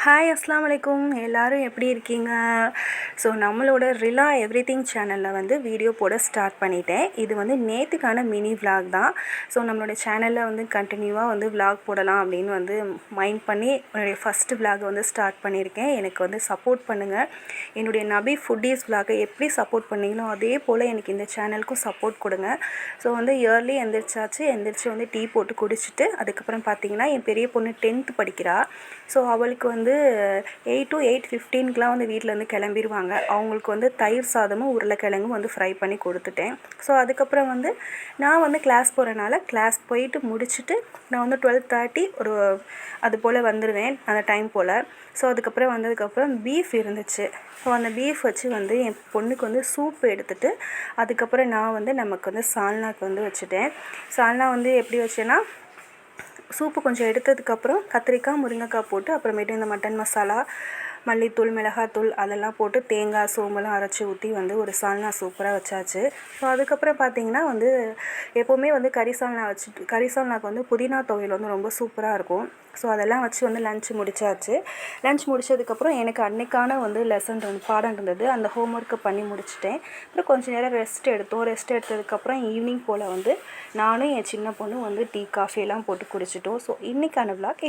Hi அஸ்லாம் வலைக்கும். எல்லோரும் எப்படி இருக்கீங்க? ஸோ நம்மளோட ரிலா எவ்ரிதிங் சேனலில் வந்து வீடியோ போட ஸ்டார்ட் பண்ணிட்டேன். இது வந்து நேற்றுக்கான மினி விலாக் தான். ஸோ நம்மளோட சேனலில் வந்து கண்டினியூவாக வந்து விலாக் போடலாம் அப்படின்னு வந்து மைண்ட் பண்ணி என்னுடைய ஃபஸ்ட்டு விலாக் வந்து ஸ்டார்ட் பண்ணியிருக்கேன். எனக்கு வந்து சப்போர்ட் பண்ணுங்கள். என்னுடைய நபி ஃபுட்டீஸ் விலாகை எப்படி சப்போர்ட் பண்ணிங்களோ அதே போல் எனக்கு இந்த சேனலுக்கும் சப்போர்ட் கொடுங்க. ஸோ வந்து இயர்லி எந்திரிச்சு வந்து டீ போட்டு குடிச்சிட்டு அதுக்கப்புறம் பார்த்திங்கன்னா என் பெரிய பொண்ணு 10th படிக்கிறா. ஸோ அவளுக்கு வந்து 8 to 8:15க்குலாம் வந்து வீட்டிலேருந்து கிளம்பிடுவாங்க. அவங்களுக்கு வந்து தயிர் சாதமும் உருளைக்கிழங்கும் வந்து ஃப்ரை பண்ணி கொடுத்துட்டேன். ஸோ அதுக்கப்புறம் வந்து நான் வந்து கிளாஸ் போகிறனால கிளாஸ் போயிட்டு முடிச்சுட்டு நான் வந்து 12:30 அது போல் வந்துடுவேன் அந்த டைம் போல். ஸோ அதுக்கப்புறம் வந்ததுக்கப்புறம் பீஃப் இருந்துச்சு. ஸோ அந்த பீஃப் வச்சு வந்து என் பொண்ணுக்கு வந்து சூப் எடுத்துகிட்டு அதுக்கப்புறம் நான் வந்து நமக்கு வந்து சால்னாக்கு வந்து வச்சுட்டேன். சால்னா வந்து எப்படி வச்சேன்னா, சூப்பு கொஞ்சம் எடுத்ததுக்கப்புறம் கத்திரிக்காய், முருங்கைக்காய் போட்டு அப்புறமேட்டு இந்த மட்டன் மசாலா, மல்லித்தூள், மிளகாத்தூள் அதெல்லாம் போட்டு தேங்காய், சோம்பெல்லாம் அரைச்சி ஊற்றி வந்து ஒரு சால்னா சூப்பராக வச்சாச்சு. ஸோ அதுக்கப்புறம் பார்த்திங்கன்னா வந்து எப்போவுமே வந்து கறி சால்னாக்கு வந்து புதினா துவையல் வந்து ரொம்ப சூப்பராக இருக்கும். ஸோ அதெல்லாம் வச்சு வந்து லன்ச் முடிச்சாச்சு. லன்ச் முடித்ததுக்கப்புறம் எனக்கு அன்றைக்கான வந்து பாடம் இருந்தது. அந்த ஹோம் ஒர்க்கை பண்ணி முடிச்சிட்டேன். அப்புறம் கொஞ்சம் நேரம் ரெஸ்ட் எடுத்ததுக்கப்புறம் ஈவினிங் போல் வந்து நானும் என் சின்ன பொண்ணும் வந்து டீ காஃபியெல்லாம் போட்டு குடிச்சிட்டோம். ஸோ இன்றைக்கான விலாக்